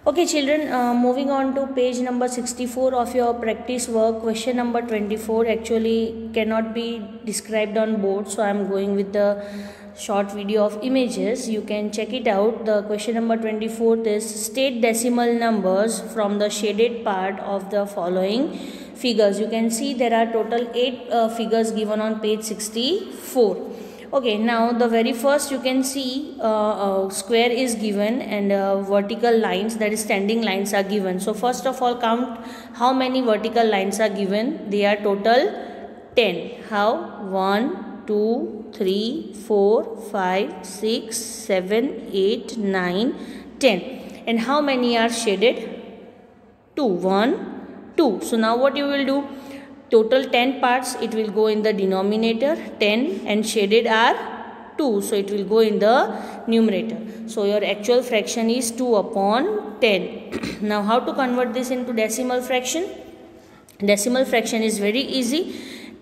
Okay children, moving on to page number 64 of your practice work. Question number 24 actually cannot be described on board, so I am going with the short video of images. You can check it out. The question number 24 is state decimal numbers from the shaded part of the following figures. You can see there are total 8 figures given on page 64. Okay, now the very first you can see square is given and vertical lines, that is standing lines, are given. So first of all, count how many vertical lines are given. They are total 10. How? 1, 2, 3, 4, 5, 6, 7, 8, 9, 10. And how many are shaded? 2. 1, 2. So now what you will do? Total 10 parts, it will go in the denominator 10, and shaded are 2, so it will go in the numerator. So your actual fraction is 2 upon 10. Now how to convert this into decimal fraction? Decimal fraction is very easy.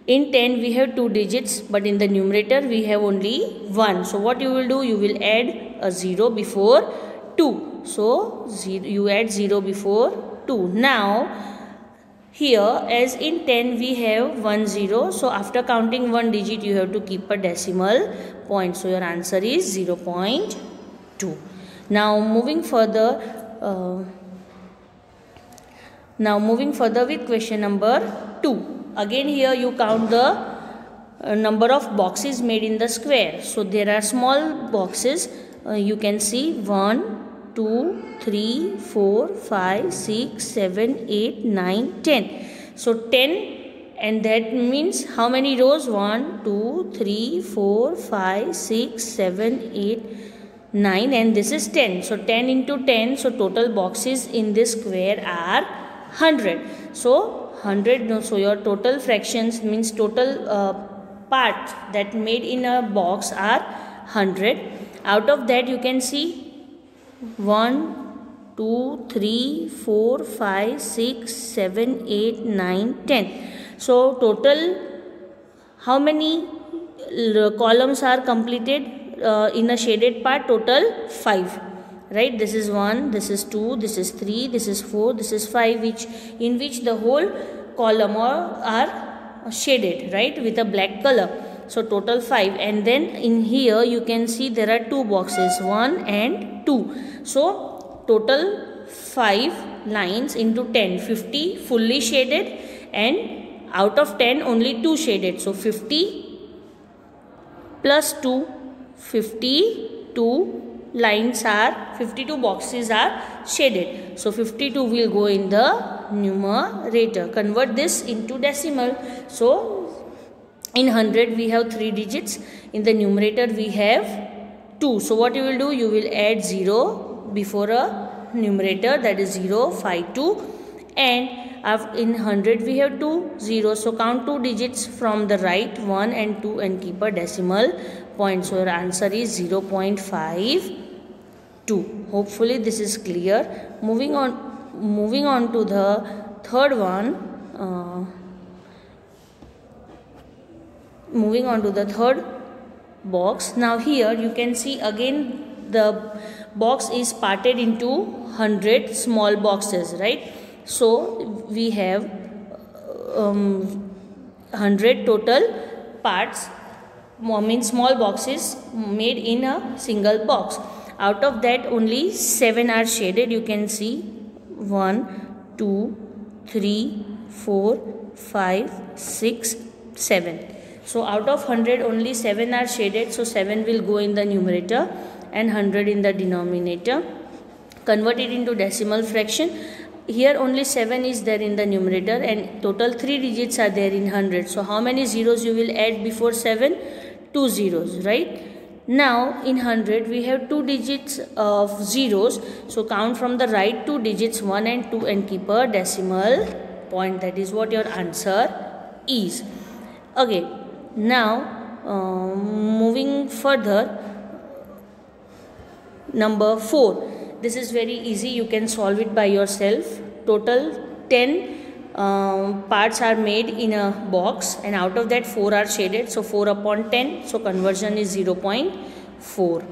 In 10 we have 2 digits, but in the numerator we have only 1. So what you will do? You will add a 0 before 2. So you add 0 before 2. Now here, as in 10 we have 1 0, so after counting one digit you have to keep a decimal point. So your answer is 0.2. Now moving further with question number 2. Again here you count the number of boxes made in the square. So there are small boxes. You can see 1, 2, 3, 4, 5, 6, 7, 8, 9, 10. So 10, and that means how many rows? 1, 2, 3, 4, 5, 6, 7, 8, 9, and this is 10. So 10 into 10, so total boxes in this square are 100. So 100, so your total fractions means total parts that made in a box are 100. Out of that you can see 1, 2, 3, 4, 5, 6, 7, 8, 9, 10. So total how many columns are completed in a shaded part? Total 5. Right? This is 1, this is 2, this is 3, this is 4, this is 5, in which the whole column are shaded, right, with a black color. So total 5, and then in here you can see there are 2 boxes, 1 and 2. So total 5 lines into 10, 50 fully shaded, and out of 10 only 2 shaded. So 50 plus 2, 52 lines are, 52 boxes are shaded. So 52 will go in the numerator. Convert this into decimal. So in 100 we have 3 digits. In the numerator we have 2. So what you will do? You will add 0 before a numerator, that is 0, 5, 2. And in 100 we have 2 zeros. So count 2 digits from the right, 1 and 2, and keep a decimal point. So your answer is 0.52. Hopefully this is clear. Moving on to the third one. Moving on to the third box. Now here you can see again the box is parted into 100 small boxes, right? So we have 100 total parts, means small boxes made in a single box. Out of that only 7 are shaded. You can see 1, 2, 3, 4, 5, 6, 7. So out of 100 only 7 are shaded. So 7 will go in the numerator and 100 in the denominator. Convert it into decimal fraction. Here only 7 is there in the numerator, and total 3 digits are there in 100. So how many zeros you will add before 7? 2 zeros, right? Now in 100 we have 2 digits of zeros. So count from the right 2 digits, 1 and 2, and keep a decimal point. That is what your answer is. Okay, now moving further, number 4. This is very easy. You can solve it by yourself. Total 10 parts are made in a box, and out of that 4 are shaded. So 4 upon 10. So conversion is 0.4.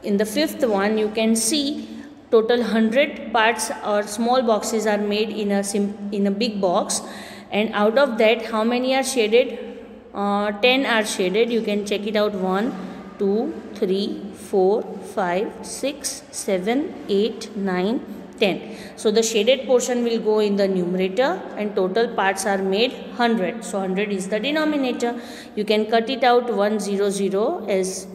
In the fifth one you can see total 100 parts or small boxes are made in a big box, and out of that how many are shaded? 10 are shaded. You can check it out. 1 2 3 4 5 6 7 8 9 10. So the shaded portion will go in the numerator and total parts are made 100. So 100 is the denominator. You can cut it out. 1 0 0 as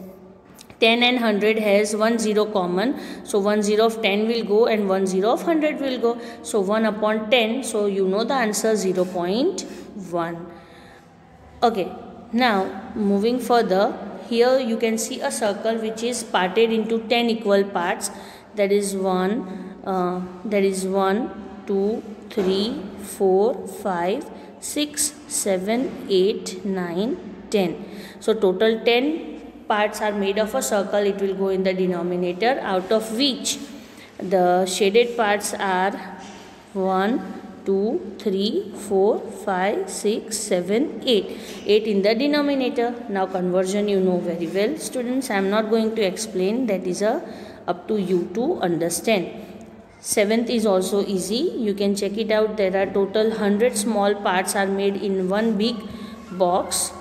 10 and 100 has 1 0 common. So 1 0 of 10 will go and 1 0 of 100 will go. So 1 upon 10. So you know the answer 0.1. Okay. Now moving further. Here you can see a circle which is parted into 10 equal parts. That is 1, 2, 3, 4, 5, 6, 7, 8, 9, 10. So total 10 parts are made of a circle. It will go in the denominator, out of which the shaded parts are 1, 2, 3, 4, 5, 6, 7, 8. 8 in the denominator. Now conversion you know very well, students. I am not going to explain. That is up to you to understand. 7th is also easy. You can check it out. There are total 100 small parts are made in one big box.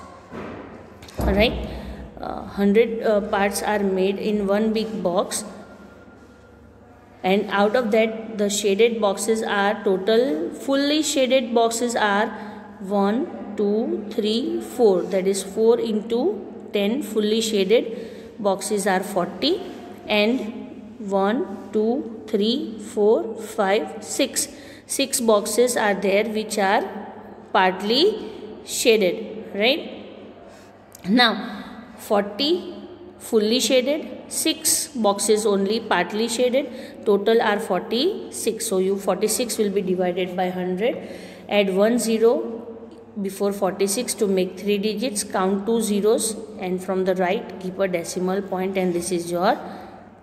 Alright. 100 parts are made in one big box. And out of that the shaded boxes are total fully shaded boxes are 1, 2, 3, 4. That is 4 into 10 fully shaded boxes are 40. And 1, 2, 3, 4, 5, 6. 6 boxes are there which are partly shaded. Right. Now 40 fully shaded, 6 boxes only partly shaded, total are 46. So 46 will be divided by 100. Add 1 0 before 46 to make 3 digits, count 2 zeros, and from the right keep a decimal point, and this is your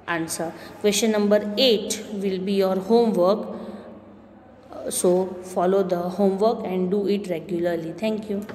answer. Question number 8 will be your homework. So follow the homework and do it regularly. Thank you.